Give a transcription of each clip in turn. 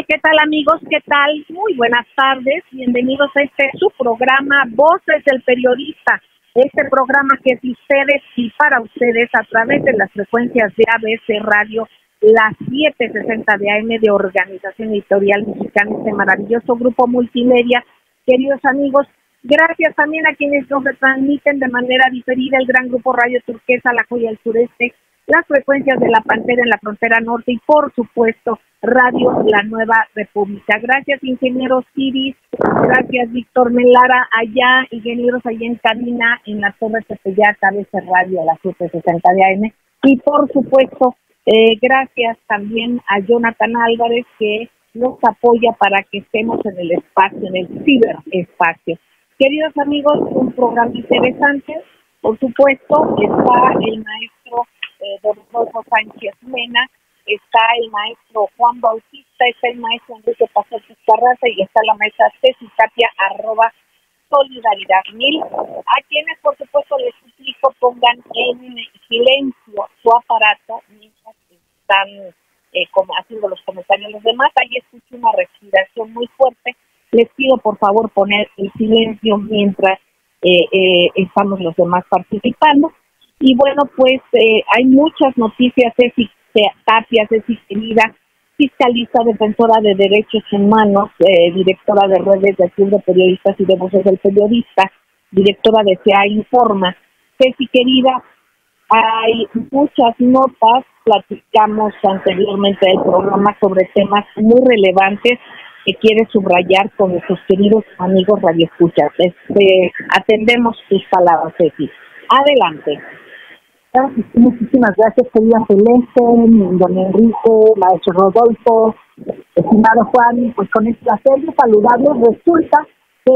¿Qué tal amigos? ¿Qué tal? Muy buenas tardes, bienvenidos a su programa Voces del Periodista, este programa que es de ustedes y para ustedes a través de las frecuencias de ABC Radio, las 760 de AM de Organización Editorial Mexicana, este maravilloso grupo multimedia. Queridos amigos, gracias también a quienes nos retransmiten de manera diferida el gran grupo Radio Turquesa, La Joya del Sureste, las frecuencias de La Pantera en la frontera norte y por supuesto Radio La Nueva República. Gracias ingeniero Ciris, gracias Víctor Melara allá, ingenieros allá en cabina en la Torre Tepeyac, ABC Radio a las 760 de AM y por supuesto gracias también a Jonathan Álvarez que nos apoya para que estemos en el espacio, en el ciberespacio. Queridos amigos, un programa interesante, por supuesto está el maestro don Rodolfo Sánchez Mena, está el maestro Juan Bautista, está el maestro Enrique Pastor Carranza y está la maestra Ceci Tapia, @Solidaridad 1000, a quienes por supuesto les suplico pongan en silencio su aparato mientras están como haciendo los comentarios los demás. Ahí escucho una respiración muy fuerte, les pido por favor poner el silencio mientras estamos los demás participando. Y bueno, pues hay muchas noticias. Ceci Tapia, Ceci querida, fiscalista, defensora de derechos humanos, directora de redes del Club de Periodistas y de Voces del Periodista, directora de SEA Informa. Ceci querida, hay muchas notas, platicamos anteriormente del programa sobre temas muy relevantes que quiere subrayar con nuestros queridos amigos radioescuchas. Atendemos tus palabras, Ceci. Adelante. Muchísimas gracias, querida Celeste, don Enrique, maestro Rodolfo, estimado Juan. Pues con el placer de saludarlos, resulta que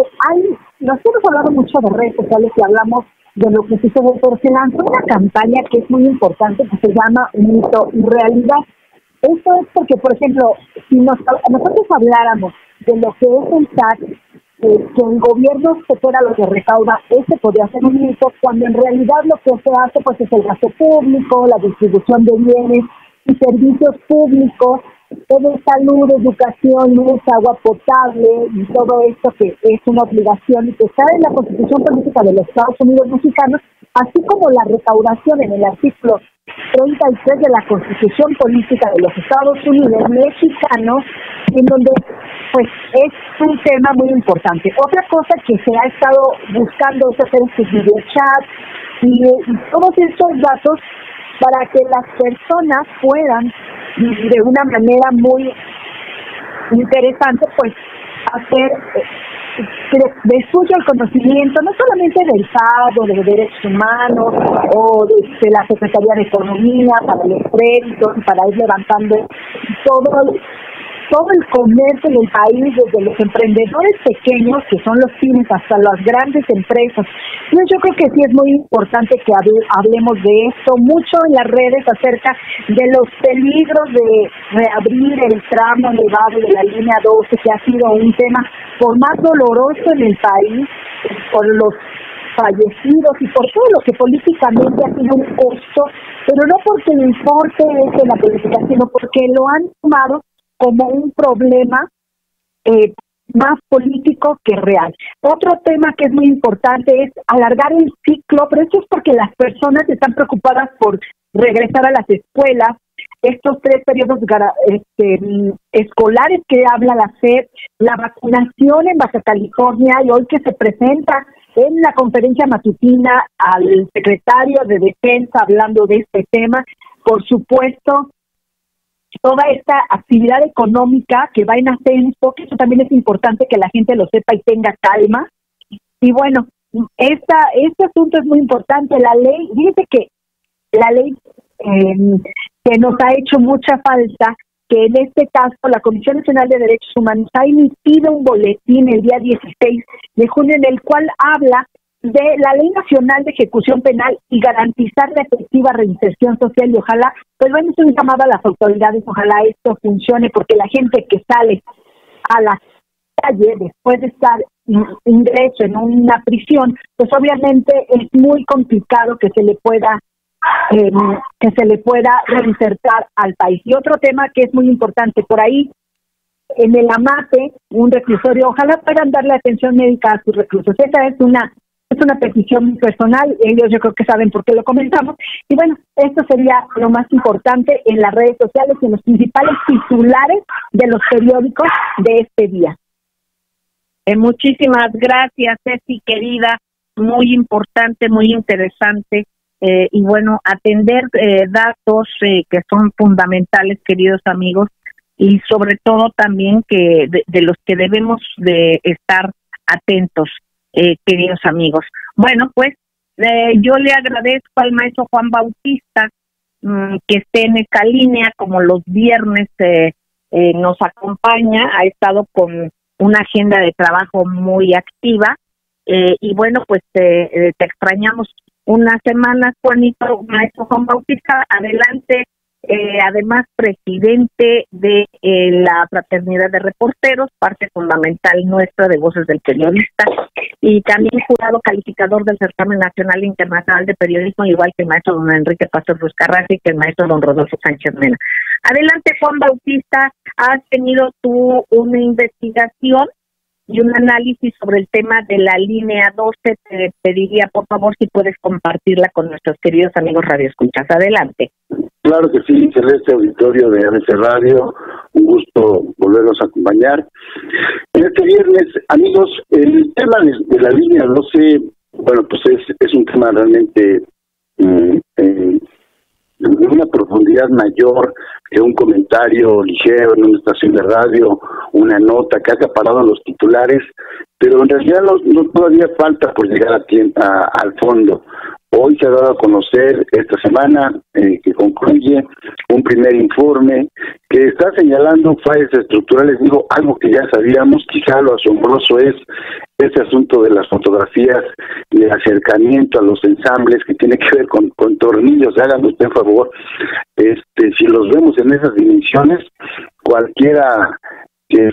nos hemos hablado mucho de redes sociales y hablamos de lo que sucede, pero se lanzó una campaña que es muy importante que se llama Mito y Realidad. Esto es porque, por ejemplo, si nosotros habláramos de lo que es el SAT, que el gobierno se fuera lo que recauda, ese podría ser un mito, cuando en realidad lo que se hace pues es el gasto público, la distribución de bienes y servicios públicos, todo salud, educación, luz, agua potable y todo esto que es una obligación y que está en la Constitución Política de los Estados Unidos Mexicanos, así como la recaudación en el artículo 33 de la Constitución Política de los Estados Unidos Mexicanos, en donde pues es un tema muy importante. Otra cosa que se ha estado buscando es hacer este videochat y todos estos datos para que las personas puedan de una manera muy interesante pues hacer de suyo el conocimiento, no solamente del SAT o de derechos humanos o de la Secretaría de Economía para los créditos, para ir levantando todo el comercio del país, desde los emprendedores pequeños, que son los pymes, hasta las grandes empresas. Entonces yo creo que sí es muy importante que hablemos de esto, mucho en las redes acerca de los peligros de reabrir el tramo elevado de la línea 12, que ha sido un tema por más doloroso en el país, por los fallecidos y por todo lo que políticamente ha sido un costo, pero no porque le importe eso en la política, sino porque lo han tomado como un problema más político que real. Otro tema que es muy importante es alargar el ciclo, pero esto es porque las personas están preocupadas por regresar a las escuelas. Estos 3 periodos escolares que habla la SEP, la vacunación en Baja California y hoy que se presenta en la conferencia matutina al secretario de Defensa hablando de este tema, por supuesto, toda esta actividad económica que va en ascenso, que eso también es importante que la gente lo sepa y tenga calma. Y bueno, este asunto es muy importante. La ley, fíjese que la ley que nos ha hecho mucha falta, que en este caso la Comisión Nacional de Derechos Humanos ha emitido un boletín el día 16 de junio en el cual habla de la Ley Nacional de Ejecución Penal y garantizar la efectiva reinserción social, y ojalá, pues bueno, es un llamado a las autoridades, ojalá esto funcione, porque la gente que sale a la calle después de estar ingreso en una prisión, pues obviamente es muy complicado que se le pueda reinsertar al país. Y otro tema que es muy importante, por ahí en el AMAPE, un reclusorio, ojalá puedan darle atención médica a sus reclusos. Esa es una petición muy personal, ellos yo creo que saben por qué lo comentamos, y bueno, esto sería lo más importante en las redes sociales y en los principales titulares de los periódicos de este día. Muchísimas gracias, Ceci, querida, muy importante, muy interesante, y bueno, atender datos que son fundamentales, queridos amigos, y sobre todo también que de los que debemos de estar atentos, queridos amigos. Bueno, pues yo le agradezco al maestro Juan Bautista que esté en esta línea, como los viernes nos acompaña, ha estado con una agenda de trabajo muy activa, y bueno, pues te extrañamos unas semanas, Juanito. Maestro Juan Bautista, adelante. Además, presidente de la Fraternidad de Reporteros, parte fundamental nuestra de Voces del Periodista, y también jurado calificador del Certamen Nacional e Internacional de Periodismo, igual que el maestro don Enrique Pastor Ruiz Carrasco y que el maestro don Rodolfo Sánchez Mena. Adelante, Juan Bautista, has tenido tú una investigación y un análisis sobre el tema de la línea 12. Te pediría, por favor, si puedes compartirla con nuestros queridos amigos radioescuchas. Adelante. Claro que sí, Celeste, auditorio de ABC Radio, un gusto volvernos a acompañar. En este viernes, amigos, el tema de la línea 12, bueno, pues es un tema realmente de una profundidad mayor que un comentario ligero en una estación de radio, una nota que ha acaparado los titulares, pero en realidad no todavía falta por llegar al fondo. Hoy se ha dado a conocer esta semana que concluye un primer informe que está señalando fallas estructurales, digo, algo que ya sabíamos. Quizá lo asombroso es ese asunto de las fotografías y el acercamiento a los ensambles que tiene que ver con tornillos. Háganme usted por favor, si los vemos en esas dimensiones, cualquiera que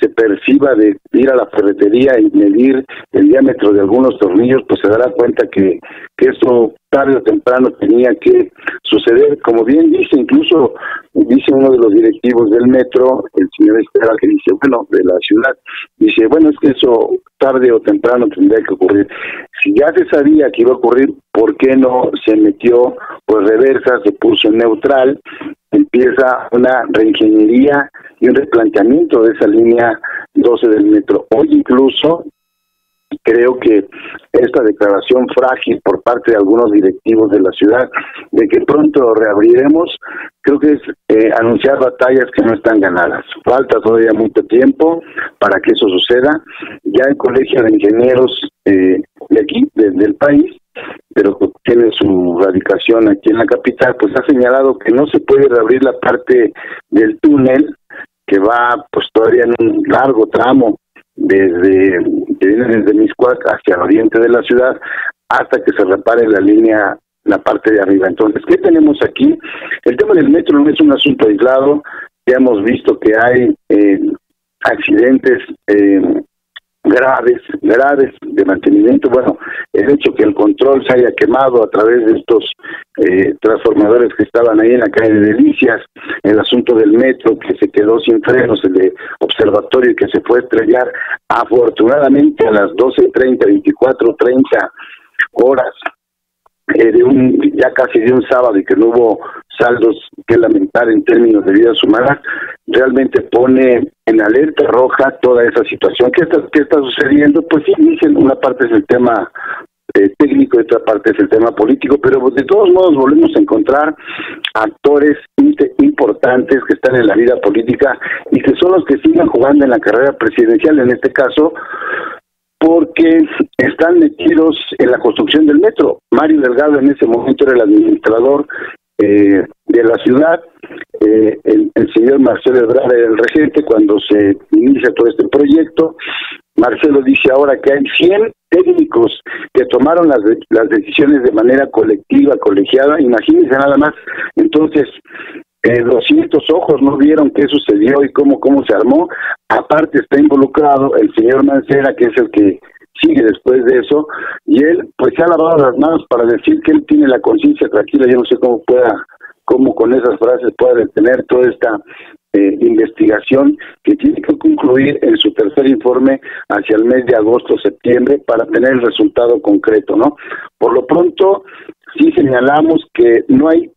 se perciba de ir a la ferretería y medir el diámetro de algunos tornillos, pues se dará cuenta que eso tarde o temprano tenía que suceder. Como bien dice, incluso dice uno de los directivos del metro, el señor Estela, que dice, bueno, de la ciudad, dice, bueno, es que eso tarde o temprano tendría que ocurrir. Si ya se sabía que iba a ocurrir, ¿por qué no se metió por reversa, se puso en neutral? Empieza una reingeniería y un replanteamiento de esa línea 12 del metro. Hoy incluso creo que esta declaración frágil por parte de algunos directivos de la ciudad de que pronto lo reabriremos, creo que es anunciar batallas que no están ganadas. Falta todavía mucho tiempo para que eso suceda. Ya el Colegio de Ingenieros de aquí, del país, pero que tiene su radicación aquí en la capital, pues ha señalado que no se puede reabrir la parte del túnel que va pues todavía en un largo tramo que viene desde Mixcoac hacia el oriente de la ciudad hasta que se repare la parte de arriba. Entonces, ¿qué tenemos aquí? El tema del metro no es un asunto aislado. Ya hemos visto que hay accidentes graves de mantenimiento. Bueno, el hecho que el control se haya quemado a través de estos transformadores que estaban ahí en la calle de Delicias, el asunto del metro que se quedó sin frenos, el de observatorio que se fue a estrellar afortunadamente a las 12:30, 24:30 horas ya casi de un sábado, y que no hubo saldos que lamentar en términos de vidas humanas, realmente pone en alerta roja toda esa situación. ¿Qué está sucediendo? Pues sí, dicen, una parte es el tema técnico y otra parte es el tema político, pero de todos modos volvemos a encontrar actores importantes que están en la vida política y que son los que siguen jugando en la carrera presidencial, en este caso, porque están metidos en la construcción del metro. Mario Delgado en ese momento era el administrador de la ciudad, el señor Marcelo Ebrard era el regente cuando se inicia todo este proyecto. Marcelo dice ahora que hay 100 técnicos que tomaron las decisiones de manera colectiva, colegiada. Imagínense nada más. Entonces, 200 ojos no vieron qué sucedió y cómo se armó. Aparte está involucrado el señor Mancera, que es el que sigue después de eso, y él pues se ha lavado las manos para decir que él tiene la conciencia tranquila. Yo no sé cómo con esas frases pueda detener toda esta investigación que tiene que concluir en su tercer informe hacia el mes de agosto, septiembre, para tener el resultado concreto, ¿no? Por lo pronto, sí señalamos que no hay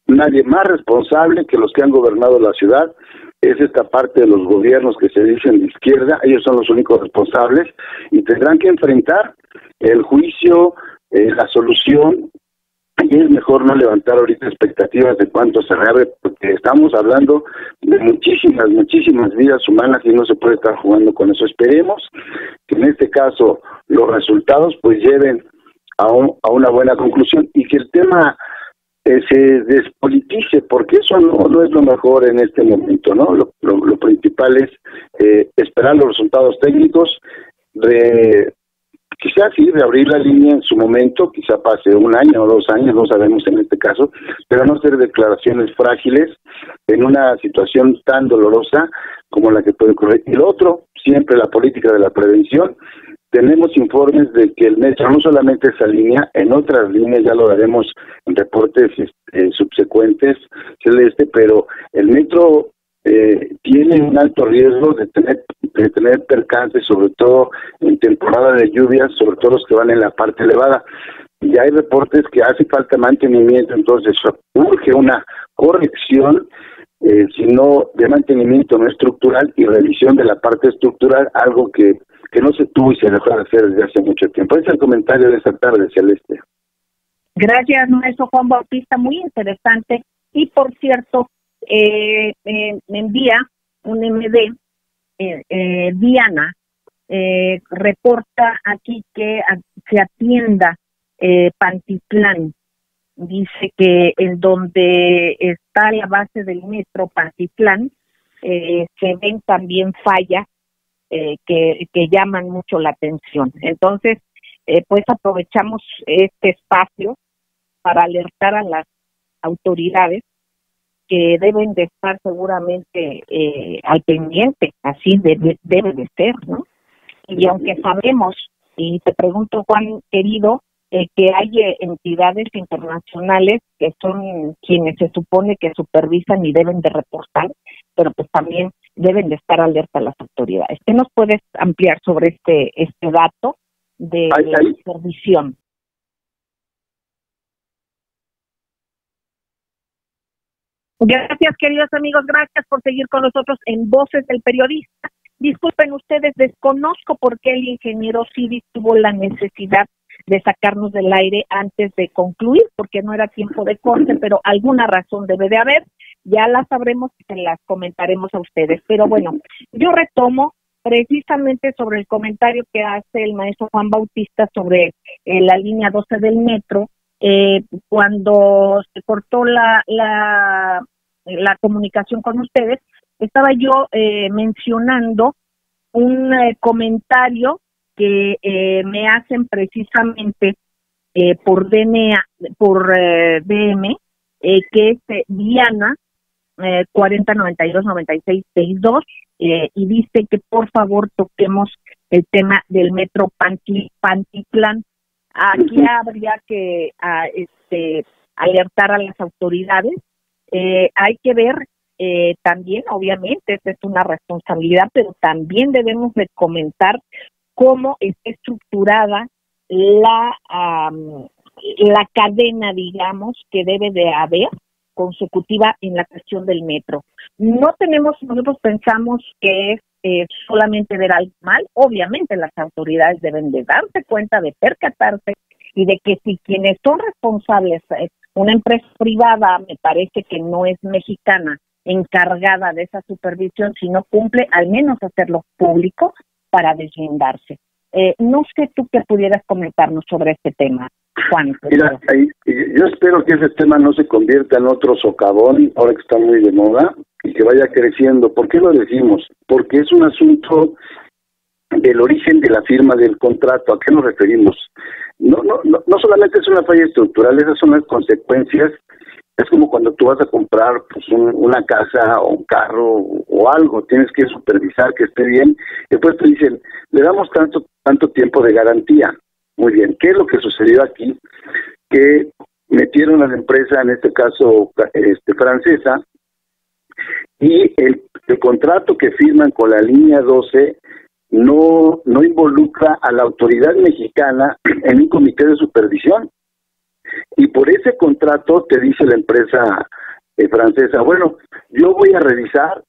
nadie más responsable que los que han gobernado la ciudad. Es esta parte de los gobiernos que se dicen de izquierda. Ellos son los únicos responsables y tendrán que enfrentar el juicio, la solución. Y es mejor no levantar ahorita expectativas de cuánto se reabre, porque estamos hablando de muchísimas vidas humanas y no se puede estar jugando con eso. Esperemos que en este caso los resultados pues lleven a una buena conclusión y que el tema se despolitice, porque eso no es lo mejor en este momento, ¿no? Lo principal es esperar los resultados técnicos, quizás sí, de abrir la línea en su momento, quizá pase 1 año o 2 años, no sabemos en este caso, pero no hacer declaraciones frágiles en una situación tan dolorosa como la que puede ocurrir. Y lo otro, siempre la política de la prevención. Tenemos informes de que el metro, no solamente esa línea, en otras líneas ya lo daremos en reportes subsecuentes, Celeste, pero el metro tiene un alto riesgo de tener percances, sobre todo en temporada de lluvias, sobre todo los que van en la parte elevada. Ya hay reportes que hace falta mantenimiento, entonces urge una corrección, sino de mantenimiento no estructural y revisión de la parte estructural, algo que no se tuvo y se dejó de hacer desde hace mucho tiempo. Ese es el comentario de esta tarde, Celeste. Gracias, maestro Juan Bautista, muy interesante. Y por cierto, me envía un MD, Diana, reporta aquí que se atienda Pantitlán. Dice que en donde está la base del metro Pantitlán, se ven también fallas que llaman mucho la atención. Entonces, pues aprovechamos este espacio para alertar a las autoridades que deben de estar seguramente al pendiente, así debe de ser, ¿no? Y aunque sabemos, y te pregunto, Juan, querido, que hay entidades internacionales que son quienes se supone que supervisan y deben de reportar, pero pues también deben de estar alerta a las autoridades. ¿Qué nos puedes ampliar sobre este dato de la supervisión? Gracias, queridos amigos, gracias por seguir con nosotros en Voces del Periodista. Disculpen ustedes, desconozco por qué el ingeniero Civil tuvo la necesidad de sacarnos del aire antes de concluir, porque no era tiempo de corte, pero alguna razón debe de haber. Ya la sabremos y se las comentaremos a ustedes. Pero bueno, yo retomo precisamente sobre el comentario que hace el maestro Juan Bautista sobre la línea 12 del metro. Cuando se cortó la comunicación con ustedes, estaba yo mencionando un comentario que me hacen precisamente por DM, que es Diana 40929662, y dice que por favor toquemos el tema del metro Pantitlán. Aquí habría que alertar a las autoridades. Hay que ver también, obviamente, esta es una responsabilidad, pero también debemos de comentar cómo está estructurada la cadena, digamos, que debe de haber consecutiva en la cuestión del metro. Nosotros pensamos que es solamente ver algo mal. Obviamente las autoridades deben de darse cuenta, de percatarse, y de que si quienes son responsables, una empresa privada, me parece que no es mexicana, encargada de esa supervisión, si no cumple, al menos hacerlo público para deslindarse. No sé tú qué pudieras comentarnos sobre este tema, Juan. Mira, yo espero que ese tema no se convierta en otro socavón, ahora que está muy de moda, y que vaya creciendo. ¿Por qué lo decimos? Porque es un asunto del origen de la firma del contrato. ¿A qué nos referimos? No solamente es una falla estructural, esas son las consecuencias. Es como cuando tú vas a comprar pues una casa o un carro o algo, tienes que supervisar que esté bien. Después te dicen, le damos tanto tiempo de garantía. Muy bien, ¿qué es lo que sucedió aquí? Que metieron a la empresa, en este caso francesa, y el contrato que firman con la línea 12 no involucra a la autoridad mexicana en un comité de supervisión. Y por ese contrato te dice la empresa francesa, bueno, yo voy a revisar,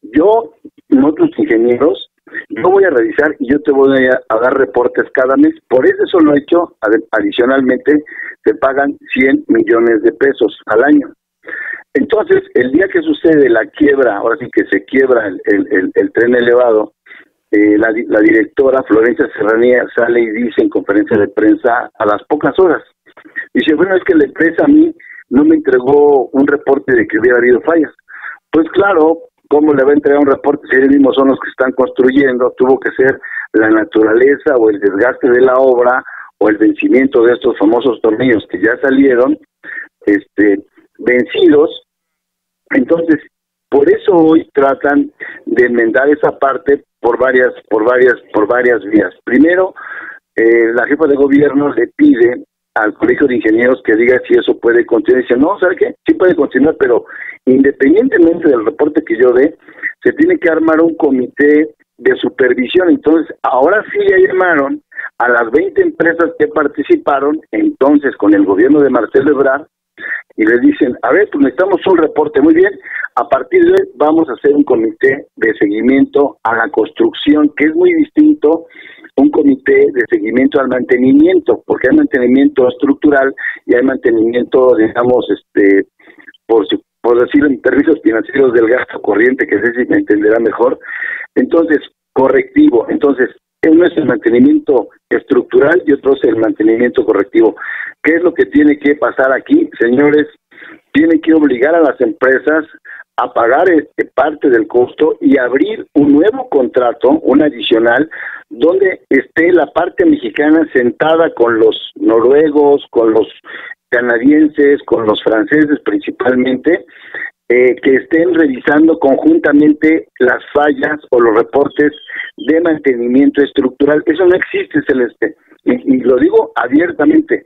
nosotros ingenieros, yo voy a revisar y yo te voy a dar reportes cada mes. Por ese solo hecho, adicionalmente, te pagan 100 millones de pesos al año. Entonces, el día que sucede la quiebra, ahora sí que se quiebra el tren elevado, la directora Florencia Serranía sale y dice en conferencia de prensa a las pocas horas, dice, bueno, es que la empresa a mí no me entregó un reporte de que hubiera habido fallas. Pues claro, ¿cómo le va a entregar un reporte si ellos mismos son los que están construyendo? Tuvo que ser la naturaleza o el desgaste de la obra o el vencimiento de estos famosos tornillos que ya salieron vencidos. Entonces, por eso hoy tratan de enmendar esa parte por varias vías. Primero, la jefa de gobierno le pide al Colegio de Ingenieros que diga si eso puede continuar. Dice, no, ¿sabe qué? Sí puede continuar, pero independientemente del reporte que yo dé, se tiene que armar un comité de supervisión. Entonces, ahora sí ya llamaron a las 20 empresas que participaron, entonces con el gobierno de Marcelo Ebrard, y le dicen, a ver, pues necesitamos un reporte, muy bien, a partir de hoy vamos a hacer un comité de seguimiento a la construcción, que es muy distinto un comité de seguimiento al mantenimiento, porque hay mantenimiento estructural y hay mantenimiento, digamos, por decir, en servicios financieros del gasto corriente, que sé si me entenderá mejor. Entonces, correctivo. Entonces, uno es el mantenimiento estructural y otro es el mantenimiento correctivo. ¿Qué es lo que tiene que pasar aquí, señores? Tienen que obligar a las empresas a pagar parte del costo y abrir un nuevo contrato, un adicional, donde esté la parte mexicana sentada con los noruegos, con los canadienses, con los franceses principalmente, que estén revisando conjuntamente las fallas o los reportes de mantenimiento estructural. Eso no existe, Celeste, y lo digo abiertamente.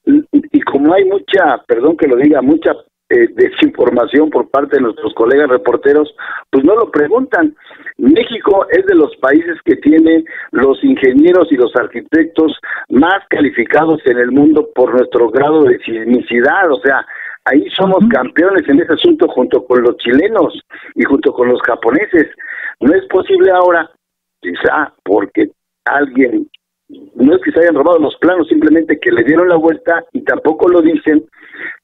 Y como hay mucha, perdón que lo diga, mucha desinformación por parte de nuestros colegas reporteros, pues no lo preguntan. México es de los países que tiene los ingenieros y los arquitectos más calificados en el mundo por nuestro grado de sismicidad, o sea, ahí somos campeones en ese asunto junto con los chilenos y junto con los japoneses. No es posible ahora, quizá porque alguien, no es que se hayan robado los planos, simplemente que le dieron la vuelta y tampoco lo dicen.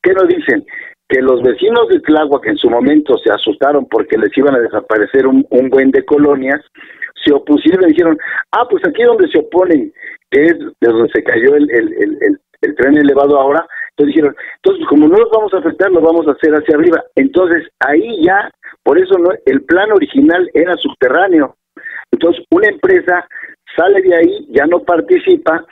¿Qué no dicen? Que los vecinos de Tláhuac, que en su momento se asustaron porque les iban a desaparecer un buen de colonias, se opusieron y dijeron, pues aquí donde se oponen, que es de donde se cayó el tren elevado ahora, entonces dijeron, entonces como no los vamos a afectar, lo vamos a hacer hacia arriba. Entonces ahí ya, por eso no, el plan original era subterráneo. Entonces una empresa sale de ahí, ya no participa,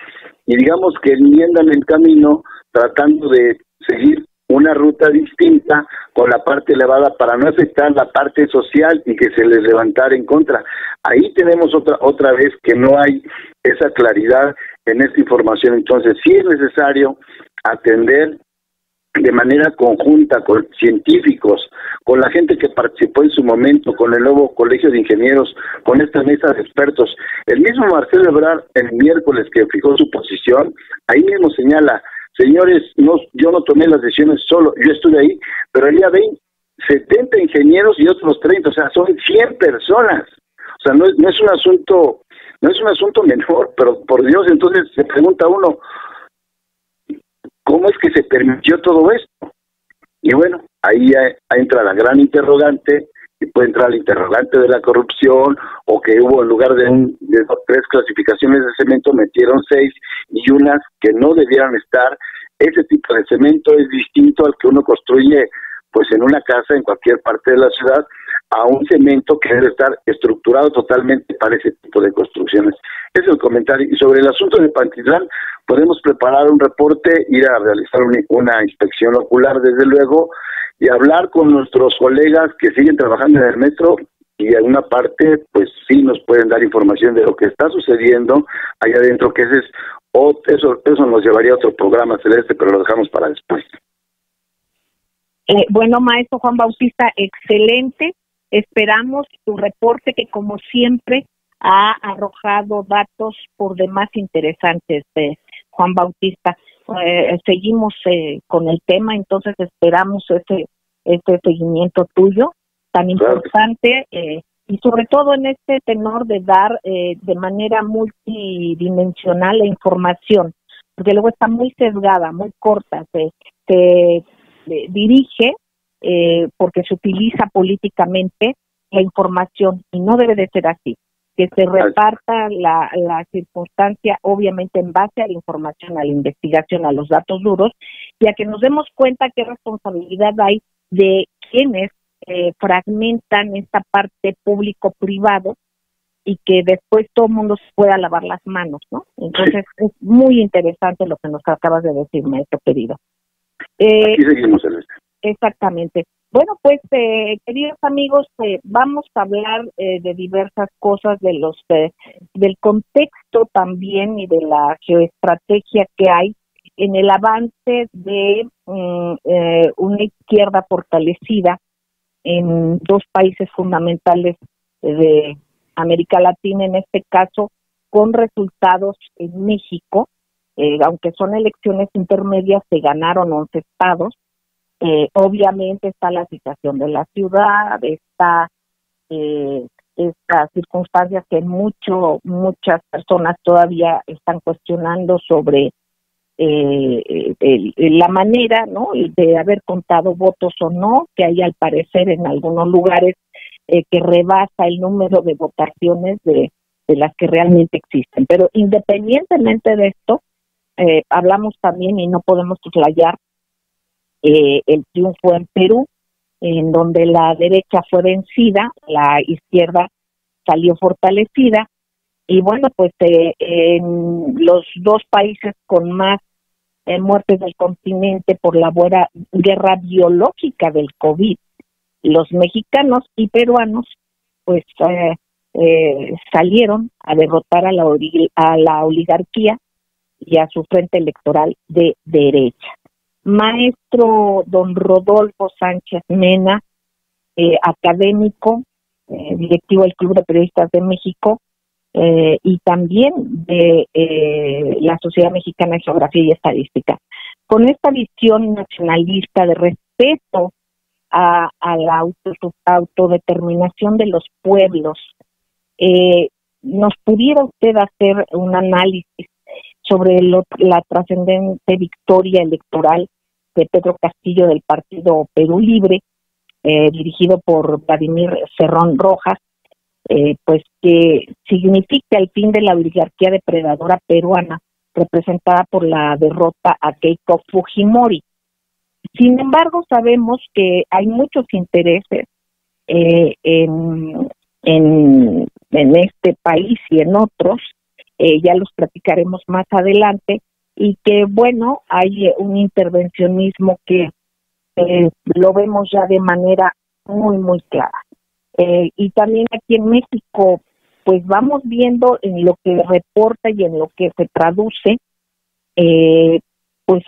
y digamos que enmiendan el camino tratando de seguir una ruta distinta con la parte elevada para no afectar la parte social y que se les levantara en contra. Ahí tenemos otra vez que no hay esa claridad en esta información. Entonces sí es necesario atender de manera conjunta con científicos, con la gente que participó en su momento, con el nuevo Colegio de Ingenieros, con esta mesa de expertos. El mismo Marcelo Ebrard, el miércoles que fijó su posición, ahí mismo señala, señores, yo no tomé las decisiones solo, yo estuve ahí, pero el día 20, 70 ingenieros y otros 30, o sea, son 100 personas. O sea, no es un asunto menor, pero por Dios, entonces se pregunta uno, ¿cómo es que se permitió todo esto? Y bueno, ahí entra la gran interrogante, y puede entrar el interrogante de la corrupción, o que hubo en lugar de 3 clasificaciones de cemento, metieron 6, y unas que no debieran estar. Ese tipo de cemento es distinto al que uno construye pues en una casa en cualquier parte de la ciudad, a un cemento que debe estar estructurado totalmente para ese tipo de construcciones. Ese es el comentario. Y sobre el asunto de Pantitlán, podemos preparar un reporte, ir a realizar una inspección ocular, desde luego, y hablar con nuestros colegas que siguen trabajando en el metro, y en una parte, pues sí nos pueden dar información de lo que está sucediendo allá adentro, que eso nos llevaría a otro programa, Celeste, pero lo dejamos para después. Bueno, maestro Juan Bautista, excelente. Esperamos tu reporte, que como siempre ha arrojado datos por demás interesantes, Juan Bautista. Seguimos con el tema, entonces esperamos este seguimiento tuyo tan importante, y sobre todo en este tenor de dar de manera multidimensional la información, porque luego está muy sesgada, muy corta, se dirige porque se utiliza políticamente la información, y no debe de ser así, que se reparta la circunstancia obviamente en base a la información, a la investigación, a los datos duros, y a que nos demos cuenta qué responsabilidad hay de quienes fragmentan esta parte público-privado, y que después todo el mundo se pueda lavar las manos, ¿no? Entonces es muy interesante lo que nos acabas de decir, maestro querido. Aquí seguimos, Celeste. Exactamente. Bueno, pues, queridos amigos, vamos a hablar de diversas cosas, del contexto también y de la geoestrategia que hay en el avance de una izquierda fortalecida en dos países fundamentales de América Latina, en este caso con resultados en México, aunque son elecciones intermedias, se ganaron 11 estados. Obviamente está la situación de la ciudad, está estas circunstancias que muchas personas todavía están cuestionando sobre la manera, ¿no?, de haber contado votos o no, que hay al parecer en algunos lugares que rebasa el número de votaciones de las que realmente existen. Pero independientemente de esto, hablamos también, y no podemos soslayar, el triunfo en Perú, en donde la derecha fue vencida, la izquierda salió fortalecida, y bueno, pues en los dos países con más muertes del continente por la guerra biológica del COVID, los mexicanos y peruanos pues salieron a derrotar a la oligarquía y a su frente electoral de derecha. Maestro don Rodolfo Sánchez Mena, académico, directivo del Club de Periodistas de México, y también de la Sociedad Mexicana de Geografía y Estadística. Con esta visión nacionalista de respeto a la autodeterminación de los pueblos, ¿nos pudiera usted hacer un análisis sobre la trascendente victoria electoral de Pedro Castillo del partido Perú Libre, dirigido por Vladimir Cerrón Rojas, pues que significa el fin de la oligarquía depredadora peruana representada por la derrota a Keiko Fujimori? Sin embargo, sabemos que hay muchos intereses en este país y en otros, ya los platicaremos más adelante, y que bueno, hay un intervencionismo que lo vemos ya de manera muy, muy clara. Y también aquí en México, pues vamos viendo en lo que reporta y en lo que se traduce, pues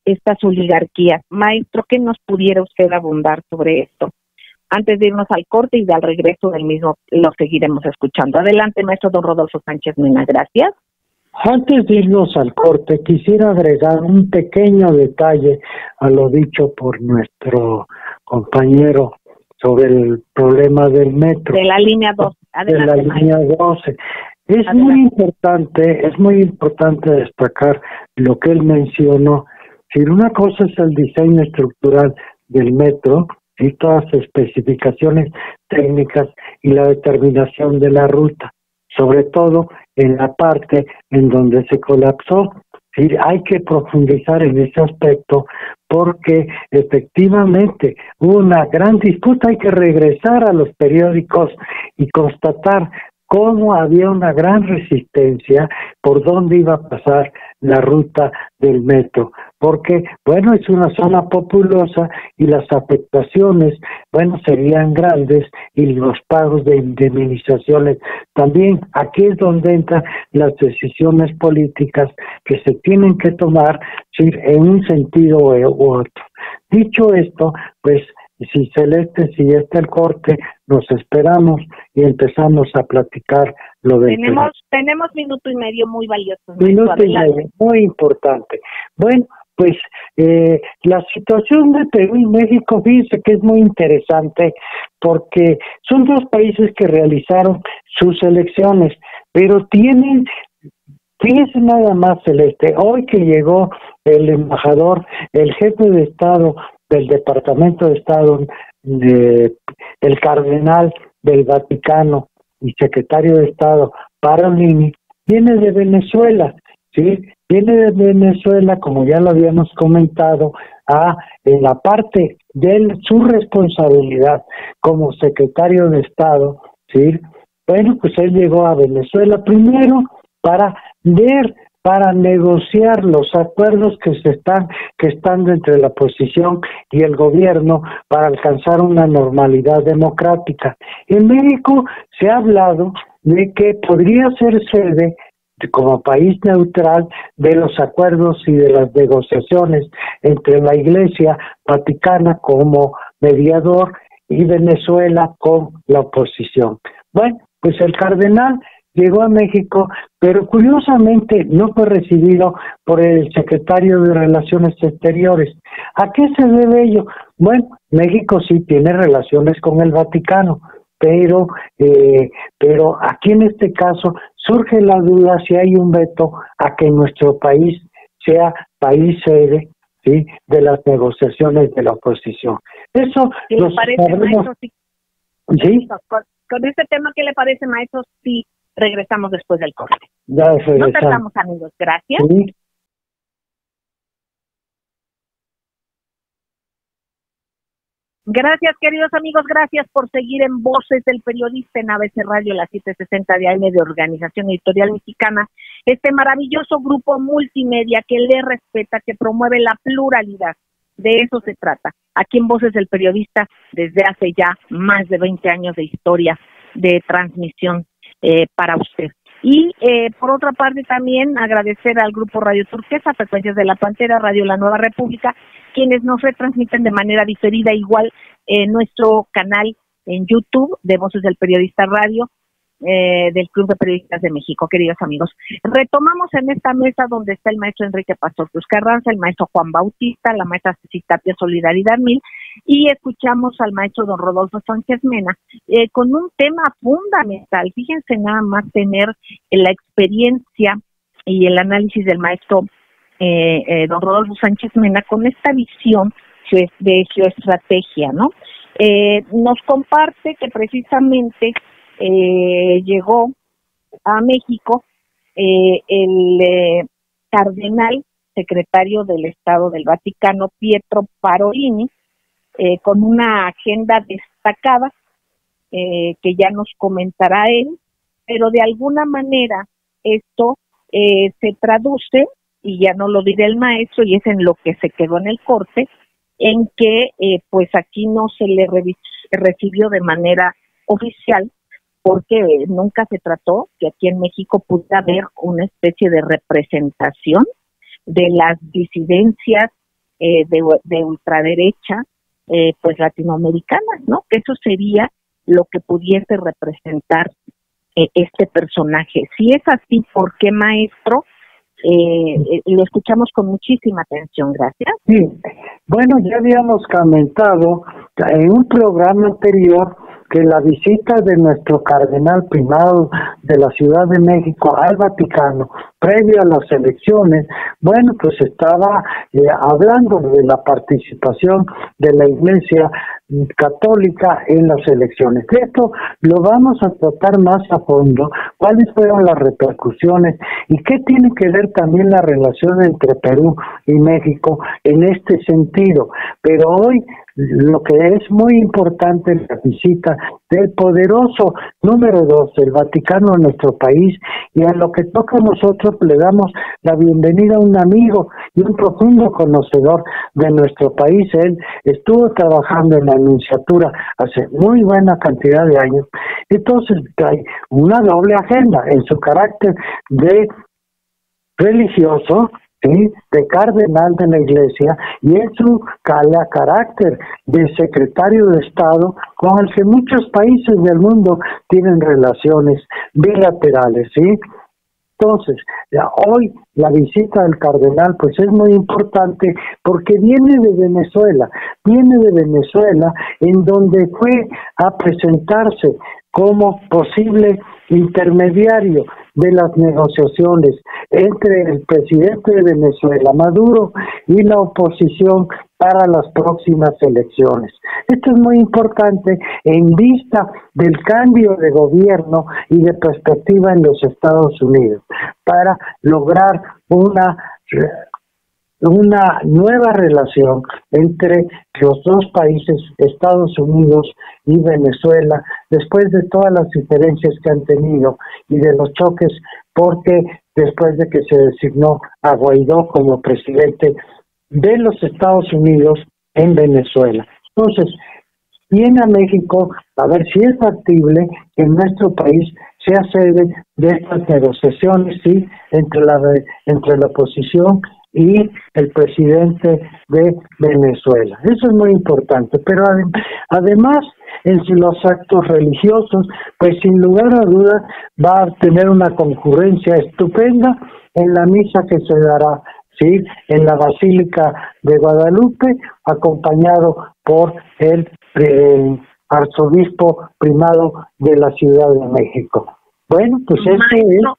estas oligarquías. Maestro, ¿qué nos pudiera usted abundar sobre esto? Antes de irnos al corte y al regreso del mismo lo seguiremos escuchando. Adelante, maestro don Rodolfo Sánchez Mena, gracias. Antes de irnos al corte, quisiera agregar un pequeño detalle a lo dicho por nuestro compañero sobre el problema del metro. De la línea 2. Adelante, de la línea 12. Es muy importante destacar lo que él mencionó. Si una cosa es el diseño estructural del metro y todas las especificaciones técnicas y la determinación de la ruta, sobre todo en la parte en donde se colapsó. Sí, hay que profundizar en ese aspecto porque efectivamente hubo una gran disputa. Hay que regresar a los periódicos y constatar cómo había una gran resistencia por dónde iba a pasar la ruta del metro, porque, bueno, es una zona populosa y las afectaciones, bueno, serían grandes y los pagos de indemnizaciones también. Aquí es donde entran las decisiones políticas que se tienen que tomar, ¿sí?, en un sentido u otro. Dicho esto, pues, si Celeste, si está el corte, nos esperamos y empezamos a platicar lo de... Tenemos minuto y medio muy valioso. Minuto y medio, muy importante. Bueno, pues la situación de Perú y México, fíjense que es muy interesante porque son dos países que realizaron sus elecciones, pero tienen... Fíjense nada más, Celeste, hoy que llegó el embajador, el jefe de Estado del Departamento de Estado, el cardenal del Vaticano y secretario de Estado, Parolini, viene de Venezuela, ¿sí? Viene de Venezuela, como ya lo habíamos comentado, en la parte de su responsabilidad como secretario de Estado, ¿sí? Bueno, pues él llegó a Venezuela primero para negociar los acuerdos que están entre la oposición y el gobierno para alcanzar una normalidad democrática. En México se ha hablado de que podría ser sede como país neutral de los acuerdos y de las negociaciones entre la Iglesia Vaticana como mediador y Venezuela con la oposición. Bueno, pues el cardenal llegó a México, pero curiosamente no fue recibido por el secretario de Relaciones Exteriores. ¿A qué se debe ello? Bueno, México sí tiene relaciones con el Vaticano, pero aquí en este caso surge la duda si hay un veto a que nuestro país sea país sede, ¿sí?, de las negociaciones de la oposición. Eso ¿qué le parece, maestro? ¿Sí? Con este tema, ¿qué le parece, maestro? Sí. Regresamos después del corte. Ya regresamos. No tardamos, amigos. Gracias. Sí. Gracias, queridos amigos. Gracias por seguir en Voces del Periodista en ABC Radio, la 760 de AM de Organización Editorial Mexicana. Este maravilloso grupo multimedia que le respeta, que promueve la pluralidad. De eso se trata. Aquí en Voces del Periodista, desde hace ya más de 20 años de historia de transmisión para usted. Y por otra parte también agradecer al Grupo Radio Turquesa, Frecuencias de la Pantera, Radio La Nueva República, quienes nos retransmiten de manera diferida, igual nuestro canal en YouTube de Voces del Periodista Radio, del Club de Periodistas de México. Queridos amigos, retomamos en esta mesa donde está el maestro Enrique Pastor Cruz Carranza, el maestro Juan Bautista, la maestra Ceci Tapia Solidaridad Mil, y escuchamos al maestro don Rodolfo Sánchez Mena con un tema fundamental. Fíjense nada más tener la experiencia y el análisis del maestro don Rodolfo Sánchez Mena con esta visión de geoestrategia, ¿no? Nos comparte que precisamente llegó a México el cardenal secretario del Estado del Vaticano, Pietro Parolini, con una agenda destacada que ya nos comentará él, pero de alguna manera esto se traduce, y ya no lo dirá el maestro, y es en lo que se quedó en el corte, en que pues aquí no se le recibió de manera oficial, porque nunca se trató que aquí en México pudiera haber una especie de representación de las disidencias de ultraderecha pues latinoamericanas, ¿no? Que eso sería lo que pudiese representar este personaje. Si es así, ¿por qué, maestro? Lo escuchamos con muchísima atención. Gracias. Sí, bueno, ya habíamos comentado en un programa anterior que la visita de nuestro cardenal primado de la Ciudad de México al Vaticano, previo a las elecciones, bueno, pues estaba hablando de la participación de la Iglesia Católica en las elecciones. Esto lo vamos a tratar más a fondo, cuáles fueron las repercusiones y qué tiene que ver también la relación entre Perú y México en este sentido. Pero hoy lo que es muy importante en la visita del poderoso número 2 del Vaticano a nuestro país, y a lo que toca a nosotros le damos la bienvenida a un amigo y un profundo conocedor de nuestro país. Él estuvo trabajando en la nunciatura hace muy buena cantidad de años, entonces hay una doble agenda en su carácter de religioso, ¿sí?, de cardenal de la Iglesia, y en su carácter de secretario de Estado, con el que muchos países del mundo tienen relaciones bilaterales, ¿sí? Entonces, hoy la visita del cardenal pues es muy importante porque viene de Venezuela, en donde fue a presentarse como posible intermediario de las negociaciones entre el presidente de Venezuela, Maduro, y la oposición para las próximas elecciones. Esto es muy importante en vista del cambio de gobierno y de perspectiva en los Estados Unidos, para lograr una nueva relación entre los dos países, Estados Unidos y Venezuela, después de todas las diferencias que han tenido y de los choques, porque después de que se designó a Guaidó como presidente de los Estados Unidos en Venezuela. Entonces, viene a México a ver si es factible que nuestro país sea sede de estas negociaciones, sí, entre la oposición y el presidente de Venezuela. Eso es muy importante, pero además en los actos religiosos, pues sin lugar a dudas va a tener una concurrencia estupenda en la misa que se dará, sí, en la Basílica de Guadalupe, acompañado por el arzobispo primado de la Ciudad de México. Bueno, pues maestro, eso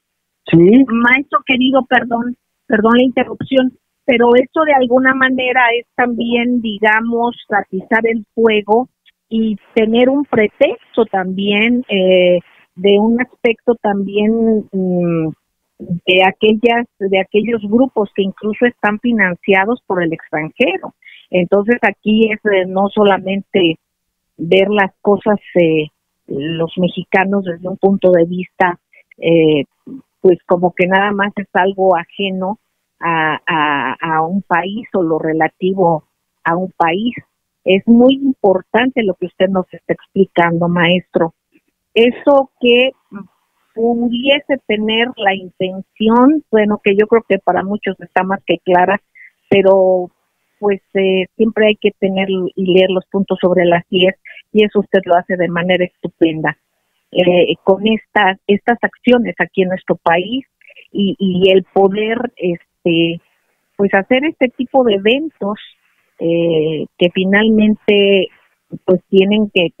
es, sí. Maestro querido, perdón la interrupción, pero esto de alguna manera es también, digamos, atizar el fuego y tener un pretexto también de un aspecto también de aquellos grupos que incluso están financiados por el extranjero. Entonces aquí es no solamente ver las cosas los mexicanos desde un punto de vista pues como que nada más es algo ajeno a un país o lo relativo a un país. Es muy importante lo que usted nos está explicando, maestro. Eso que pudiese tener la intención, bueno, que yo creo que para muchos está más que clara, pero pues siempre hay que tener y leer los puntos sobre las IES, y eso usted lo hace de manera estupenda. Con estas acciones aquí en nuestro país y el poder pues hacer este tipo de eventos que finalmente pues tienen que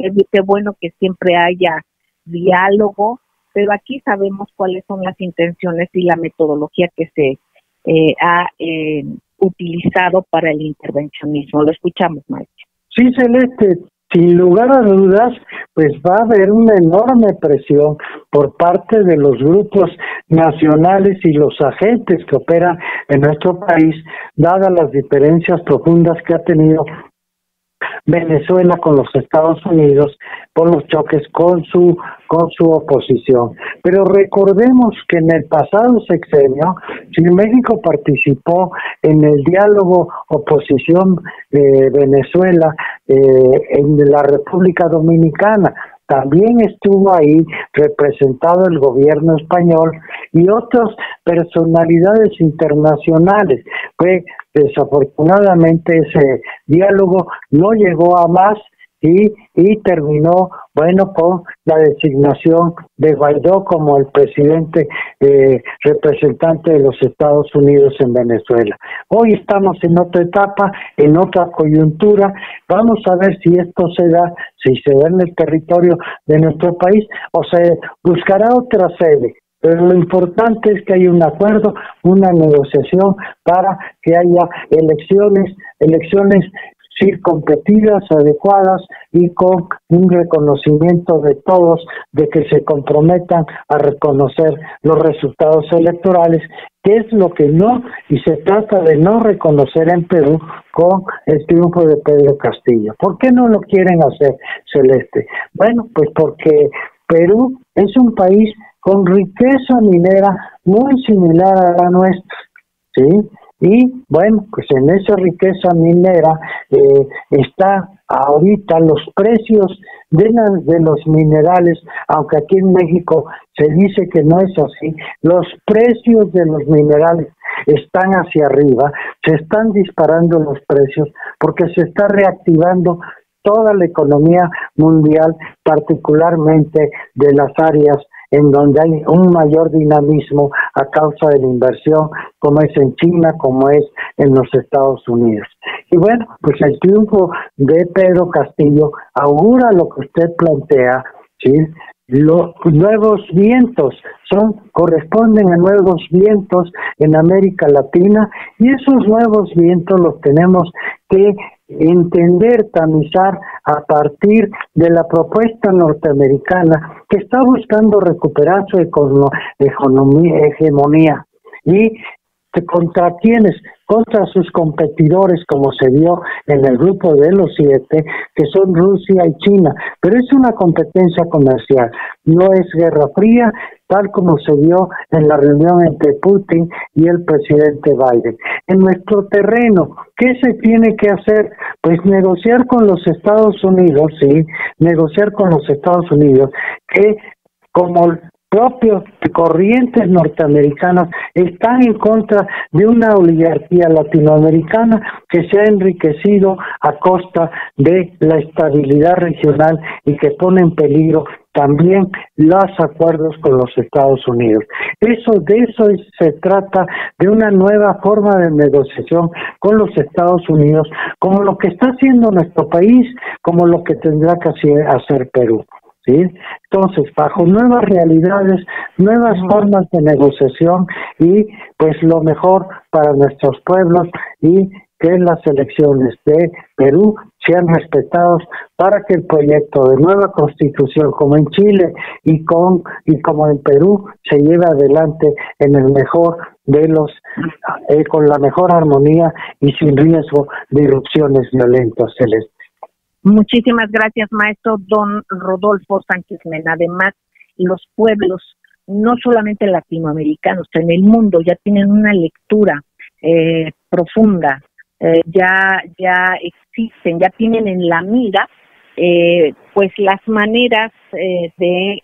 bueno que siempre haya diálogo, pero aquí sabemos cuáles son las intenciones y la metodología que se ha utilizado para el intervencionismo. Lo escuchamos, maestro. Sí, Celeste, sin lugar a dudas, pues va a haber una enorme presión por parte de los grupos nacionales y los agentes que operan en nuestro país, dadas las diferencias profundas que ha tenido Venezuela con los Estados Unidos por los choques con su oposición. Pero recordemos que en el pasado sexenio, si México participó en el diálogo oposición Venezuela en la República Dominicana, también estuvo ahí representado el gobierno español y otras personalidades internacionales. Desafortunadamente ese diálogo no llegó a más y terminó, bueno, con la designación de Guaidó como el presidente representante de los Estados Unidos en Venezuela. Hoy estamos en otra etapa, en otra coyuntura. Vamos a ver si esto se da en el territorio de nuestro país o se buscará otra sede. Pero lo importante es que haya un acuerdo, una negociación para que haya elecciones competidas, adecuadas y con un reconocimiento de todos, de que se comprometan a reconocer los resultados electorales qué es lo que no, y se trata de no reconocer en Perú con el triunfo de Pedro Castillo. ¿Por qué no lo quieren hacer, Celeste? Bueno, pues porque Perú es un país con riqueza minera muy similar a la nuestra, ¿sí? Y bueno, pues en esa riqueza minera está ahorita los precios de los minerales, aunque aquí en México se dice que no es así, los precios de los minerales están hacia arriba, se están disparando los precios porque se está reactivando toda la economía mundial, particularmente de las áreas en donde hay un mayor dinamismo a causa de la inversión, como es en China, como es en los Estados Unidos. Y bueno, pues el triunfo de Pedro Castillo augura lo que usted plantea, ¿sí? Los nuevos vientos corresponden a nuevos vientos en América Latina, y esos nuevos vientos los tenemos que entender, tamizar a partir de la propuesta norteamericana que está buscando recuperar su hegemonía. ¿Y contra quiénes? Contra sus competidores, como se vio en el grupo de los 7, que son Rusia y China, pero es una competencia comercial, no es guerra fría, tal como se vio en la reunión entre Putin y el presidente Biden. En nuestro terreno, ¿qué se tiene que hacer? Pues negociar con los Estados Unidos, sí, negociar con los Estados Unidos, que como propios corrientes norteamericanas están en contra de una oligarquía latinoamericana que se ha enriquecido a costa de la estabilidad regional y que pone en peligro también los acuerdos con los Estados Unidos. Se trata de una nueva forma de negociación con los Estados Unidos, como lo que está haciendo nuestro país, como lo que tendrá que hacer Perú. ¿Sí? Entonces, bajo nuevas realidades, nuevas formas de negociación, y pues lo mejor para nuestros pueblos, y que las elecciones de Perú sean respetados para que el proyecto de nueva constitución, como en Chile y como en Perú, se lleve adelante en el mejor de los con la mejor armonía y sin riesgo de irrupciones violentas, Celeste. Muchísimas gracias, maestro don Rodolfo Sánchez Mena. Además, los pueblos, no solamente latinoamericanos, en el mundo ya tienen una lectura profunda, ya existen, ya tienen en la mira pues las maneras de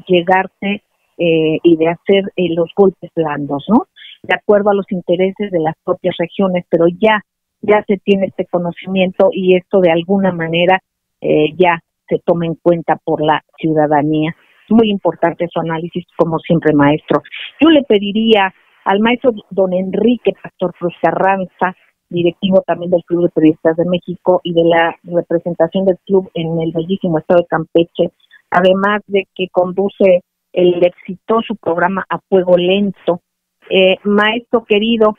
llegarse y de hacer los golpes blandos, ¿no? De acuerdo a los intereses de las propias regiones, pero ya se tiene este conocimiento, y esto de alguna manera ya se toma en cuenta por la ciudadanía. Es muy importante su análisis, como siempre, maestro. Yo le pediría al maestro don Enrique Pastor Cruz Carranza, directivo también del Club de Periodistas de México y de la representación del club en el bellísimo estado de Campeche, además de que conduce el exitoso programa A Fuego Lento. Maestro querido,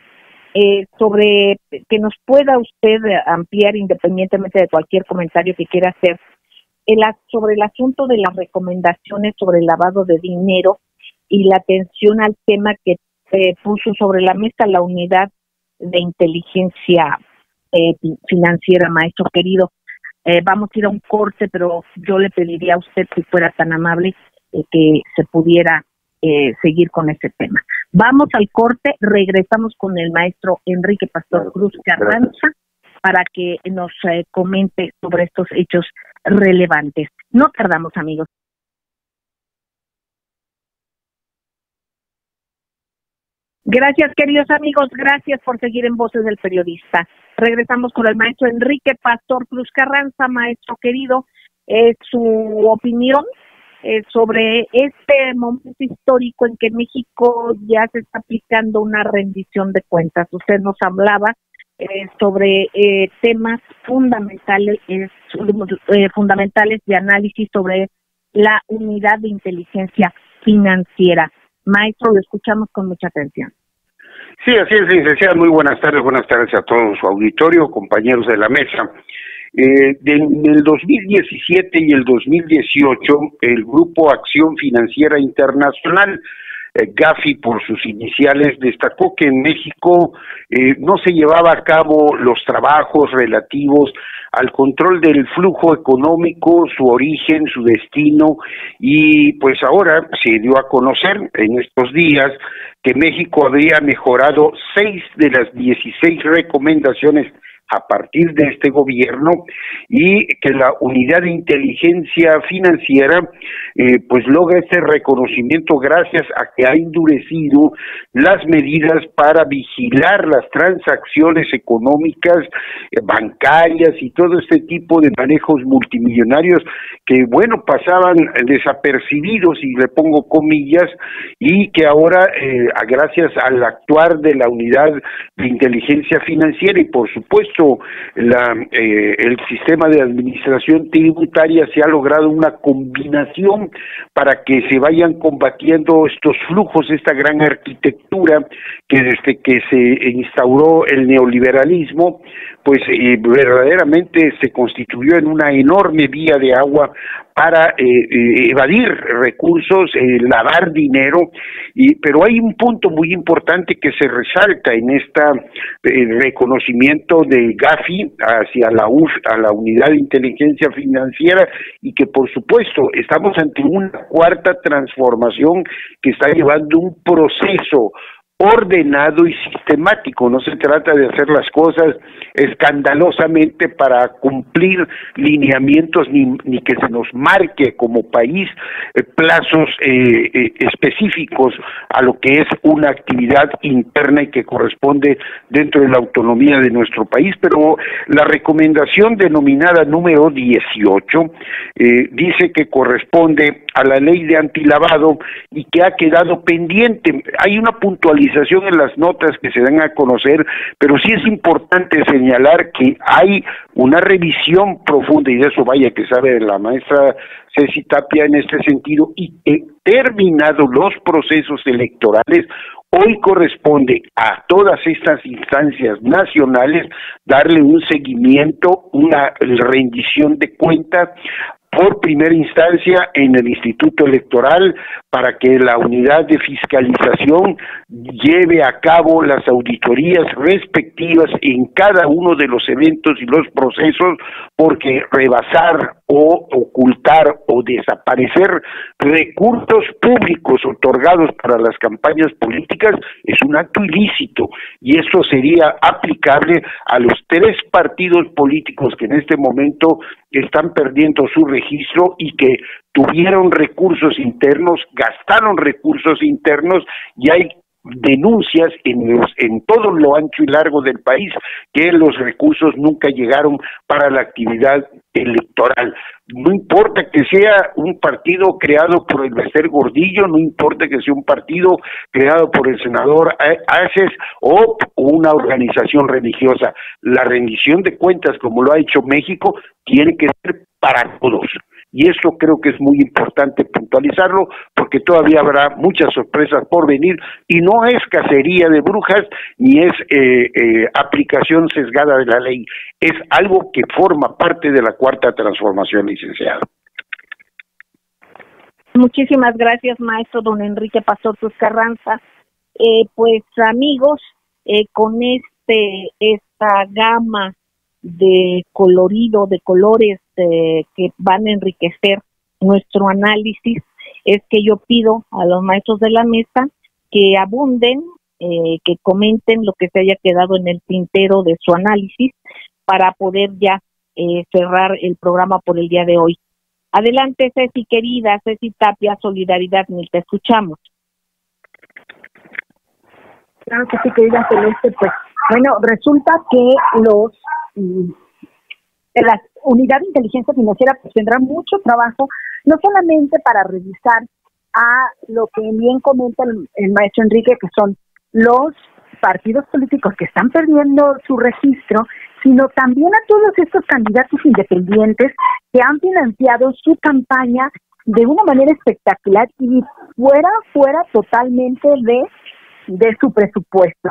sobre que nos pueda usted ampliar, independientemente de cualquier comentario que quiera hacer, sobre el asunto de las recomendaciones sobre el lavado de dinero y la atención al tema que puso sobre la mesa la unidad de inteligencia financiera, maestro querido. Vamos a ir a un corte, pero yo le pediría a usted, si fuera tan amable, que se pudiera seguir con ese tema. Vamos al corte, regresamos con el maestro Enrique Pastor Cruz Carranza para que nos comente sobre estos hechos relevantes. No tardamos, amigos. Gracias, queridos amigos, gracias por seguir en Voces del Periodista. Regresamos con el maestro Enrique Pastor Cruz Carranza. Maestro querido, su opinión sobre este momento histórico en que México ya se está aplicando una rendición de cuentas. Usted nos hablaba sobre temas fundamentales de análisis sobre la unidad de inteligencia financiera. Maestro, lo escuchamos con mucha atención. Sí, así es, licenciada. Muy buenas tardes a todo su auditorio, compañeros de la mesa. En el 2017 y el 2018, el Grupo Acción Financiera Internacional Gafi por sus iniciales, destacó que en México no se llevaba a cabo los trabajos relativos al control del flujo económico, su origen, su destino, y pues ahora se dio a conocer en estos días que México habría mejorado 6 de las 16 recomendaciones a partir de este gobierno, y que la unidad de inteligencia financiera pues logra este reconocimiento gracias a que ha endurecido las medidas para vigilar las transacciones económicas, bancarias y todo este tipo de manejos multimillonarios que bueno pasaban desapercibidos, y le pongo comillas, y que ahora gracias al actuar de la unidad de inteligencia financiera y por supuesto el sistema de administración tributaria, se ha logrado una combinación para que se vayan combatiendo estos flujos, esta gran arquitectura que desde que se instauró el neoliberalismo, pues verdaderamente se constituyó en una enorme vía de agua para evadir recursos, lavar dinero, pero hay un punto muy importante que se resalta en esta reconocimiento de Gafi hacia la a la unidad de inteligencia financiera, y que por supuesto estamos ante una cuarta transformación que está llevando un proceso ordenado y sistemático. No se trata de hacer las cosas escandalosamente para cumplir lineamientos, ni que se nos marque como país plazos específicos a lo que es una actividad interna y que corresponde dentro de la autonomía de nuestro país. Pero la recomendación denominada número 18 dice que corresponde a la ley de antilavado y que ha quedado pendiente. Hay una puntualización en las notas que se dan a conocer, pero sí es importante señalar que hay una revisión profunda, y de eso vaya que sabe la maestra Ceci Tapia en este sentido, y terminados los procesos electorales, hoy corresponde a todas estas instancias nacionales darle un seguimiento, una rendición de cuentas por primera instancia en el Instituto Electoral, para que la unidad de fiscalización lleve a cabo las auditorías respectivas en cada uno de los eventos y los procesos, porque rebasar o ocultar o desaparecer recursos públicos otorgados para las campañas políticas es un acto ilícito, y eso sería aplicable a los 3 partidos políticos que en este momento están perdiendo su registro y que tuvieron recursos internos, gastaron recursos internos, y hay denuncias en todo lo ancho y largo del país que los recursos nunca llegaron para la actividad electoral. No importa que sea un partido creado por el Bester Gordillo, no importa que sea un partido creado por el senador Aces o una organización religiosa, la rendición de cuentas, como lo ha hecho México, tiene que ser para todos. Y esto creo que es muy importante puntualizarlo, porque todavía habrá muchas sorpresas por venir, y no es cacería de brujas, ni es aplicación sesgada de la ley, es algo que forma parte de la cuarta transformación, licenciado. Muchísimas gracias, maestro don Enrique Pastor Cruz Carranza. Pues amigos, con esta gama de colorido, de colores que van a enriquecer nuestro análisis, es que yo pido a los maestros de la mesa que abunden, que comenten lo que se haya quedado en el tintero de su análisis para poder ya cerrar el programa por el día de hoy. Adelante, Ceci, querida, Ceci Tapia, Solidaridad, ni te escuchamos. Claro que sí, querida Celeste, pues bueno, resulta que la unidad de inteligencia financiera pues tendrá mucho trabajo, no solamente para revisar a lo que bien comenta el maestro Enrique, que son los partidos políticos que están perdiendo su registro, sino también a todos estos candidatos independientes que han financiado su campaña de una manera espectacular y fuera totalmente de de su presupuesto.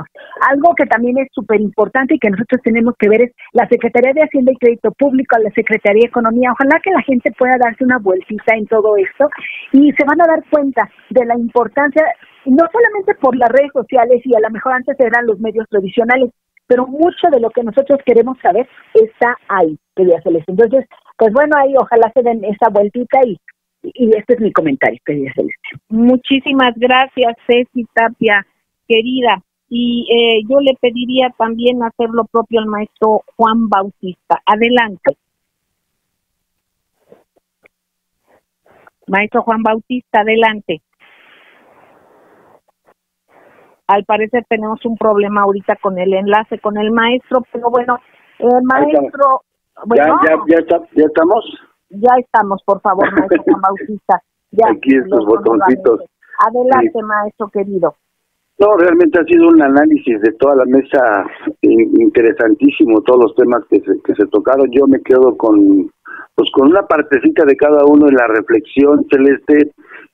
Algo que también es súper importante y que nosotros tenemos que ver es la Secretaría de Hacienda y Crédito Público, la Secretaría de Economía. Ojalá que la gente pueda darse una vueltita en todo esto y se van a dar cuenta de la importancia, no solamente por las redes sociales y a lo mejor antes eran los medios tradicionales, pero mucho de lo que nosotros queremos saber está ahí, querida Celeste. Entonces, pues bueno, ahí ojalá se den esa vueltita y este es mi comentario, querida Celeste. Muchísimas gracias, Ceci Tapia, querida. Y yo le pediría también hacer lo propio al maestro Juan Bautista. Adelante. Maestro Juan Bautista, adelante. Al parecer tenemos un problema ahorita con el enlace con el maestro, pero bueno, maestro... Bueno, ¿Ya estamos? Ya estamos, por favor, maestro Juan Bautista. Ya, aquí estos botoncitos. Adelante, sí. Maestro querido. No, realmente ha sido un análisis de toda la mesa interesantísimo, todos los temas que se tocaron. Yo me quedo con una partecita de cada uno de la reflexión, Celeste.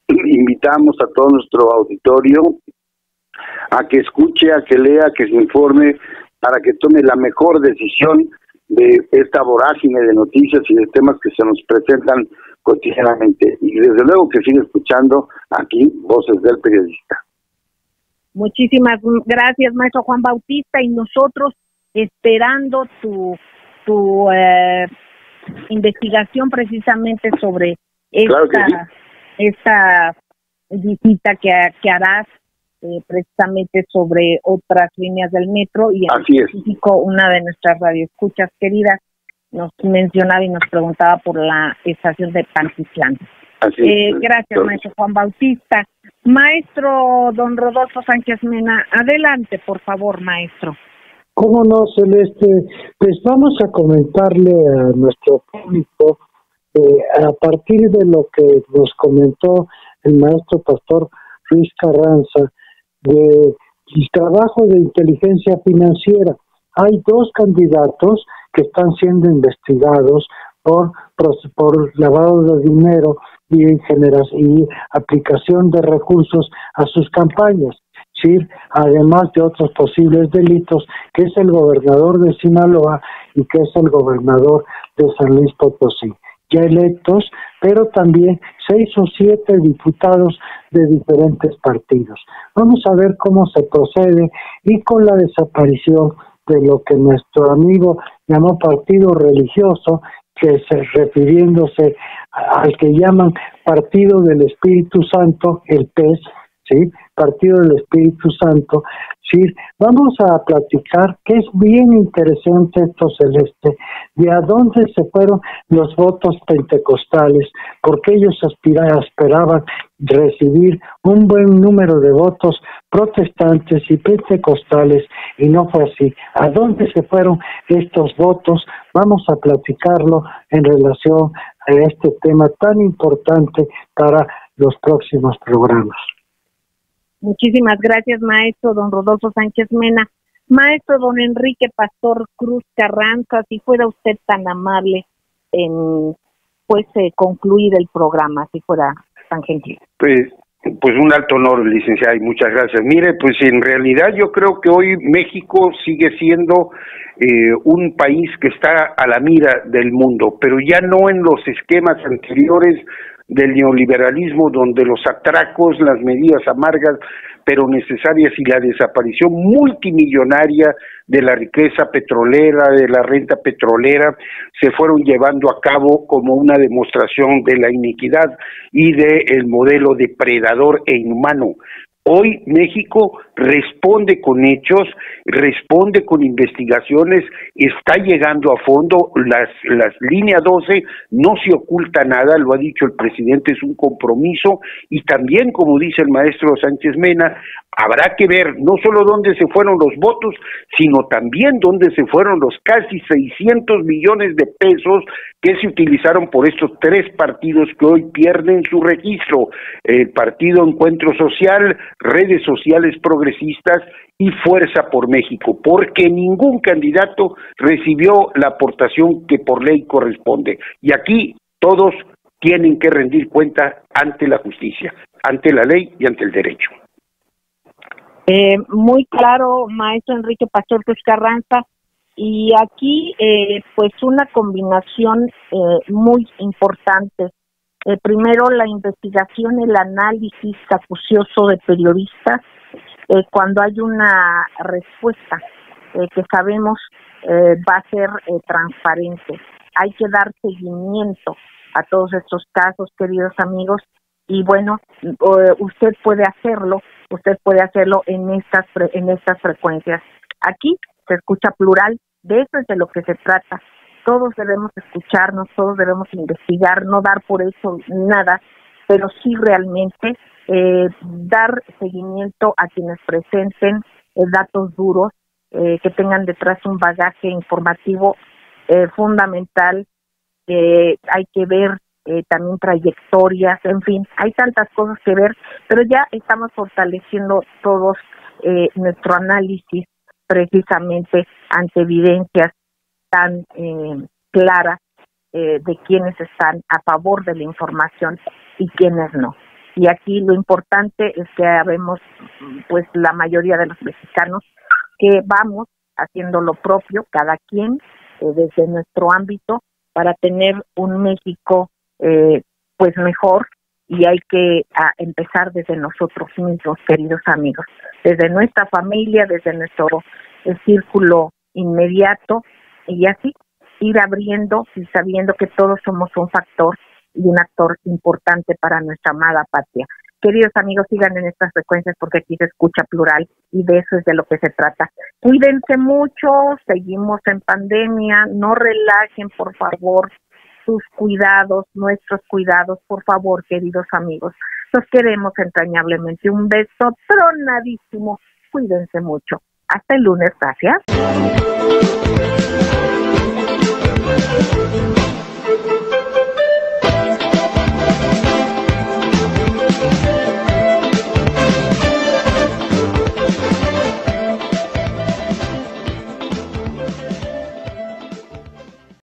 Invitamos a todo nuestro auditorio a que escuche, a que lea, que se informe, para que tome la mejor decisión de esta vorágine de noticias y de temas que se nos presentan cotidianamente. Y desde luego que sigue escuchando aquí Voces del Periodista. Muchísimas gracias, maestro Juan Bautista, y nosotros esperando tu investigación precisamente sobre esta visita que harás precisamente sobre otras líneas del metro y en específico una de nuestras radioescuchas queridas nos mencionaba y nos preguntaba por la estación de Pantitlán. Gracias, maestro Juan Bautista. Maestro don Rodolfo Sánchez Mena, adelante, por favor, maestro. ¿Cómo no, Celeste? Pues vamos a comentarle a nuestro público, a partir de lo que nos comentó el maestro Pastor Ruiz Carranza, del trabajo de inteligencia financiera. Hay 2 candidatos que están siendo investigados por lavado de dinero y aplicación de recursos a sus campañas, ¿sí? Además de otros posibles delitos, que es el gobernador de Sinaloa y que es el gobernador de San Luis Potosí, ya electos, pero también 6 o 7 diputados de diferentes partidos. Vamos a ver cómo se procede y con la desaparición de lo que nuestro amigo llamó partido religioso, que refiriéndose al que llaman Partido del Espíritu Santo, el PES, ¿sí? Partido del Espíritu Santo, ¿sí? Vamos a platicar, que es bien interesante esto, Celeste, de a dónde se fueron los votos pentecostales, porque ellos esperaban recibir un buen número de votos protestantes y pentecostales, y no fue así. ¿A dónde se fueron estos votos? Vamos a platicarlo en relación a este tema tan importante para los próximos programas. Muchísimas gracias, maestro don Rodolfo Sánchez Mena. Maestro don Enrique Pastor Cruz Carranza, si fuera usted tan amable en concluir el programa, si fuera tan gentil. Pues un alto honor, licenciada, y muchas gracias. Mire, pues en realidad yo creo que hoy México sigue siendo un país que está a la mira del mundo, pero ya no en los esquemas anteriores del neoliberalismo, donde los atracos, las medidas amargas pero necesarias y la desaparición multimillonaria de la riqueza petrolera, de la renta petrolera, se fueron llevando a cabo como una demostración de la iniquidad y del modelo depredador e inhumano. Hoy México responde con hechos, responde con investigaciones, está llegando a fondo, las línea 12 no se oculta nada, lo ha dicho el presidente, es un compromiso, y también, como dice el maestro Sánchez Mena, habrá que ver no solo dónde se fueron los votos, sino también dónde se fueron los casi 600 millones de pesos que se utilizaron por estos 3 partidos que hoy pierden su registro: el Partido Encuentro Social, Redes Sociales Progresistas y Fuerza por México, porque ningún candidato recibió la aportación que por ley corresponde. Y aquí todos tienen que rendir cuenta ante la justicia, ante la ley y ante el derecho. Muy claro, maestro Enrique Pastor Cruz Carranza, y aquí pues una combinación muy importante. Primero, la investigación, el análisis acucioso de periodistas, cuando hay una respuesta que sabemos va a ser transparente. Hay que dar seguimiento a todos estos casos, queridos amigos, y bueno, usted puede hacerlo en estas frecuencias. Aquí se escucha plural, de eso es de lo que se trata. Todos debemos escucharnos, todos debemos investigar, no dar por hecho nada, pero sí realmente dar seguimiento a quienes presenten datos duros, que tengan detrás un bagaje informativo fundamental. Hay que ver también trayectorias, en fin, hay tantas cosas que ver, pero ya estamos fortaleciendo todos nuestro análisis precisamente ante evidencias tan claras de quienes están a favor de la información y quienes no. Y aquí lo importante es que habemos, pues la mayoría de los mexicanos, que vamos haciendo lo propio, cada quien desde nuestro ámbito, para tener un México pues mejor, y hay que empezar desde nosotros mismos, queridos amigos, desde nuestra familia, desde nuestro círculo inmediato, y así ir abriendo y sabiendo que todos somos un factor y un actor importante para nuestra amada patria. Queridos amigos, sigan en estas frecuencias porque aquí se escucha plural y de eso es de lo que se trata. Cuídense mucho, seguimos en pandemia, no relajen, por favor, sus cuidados, nuestros cuidados, por favor, queridos amigos. Los queremos entrañablemente. Un beso tronadísimo. Cuídense mucho. Hasta el lunes. Gracias.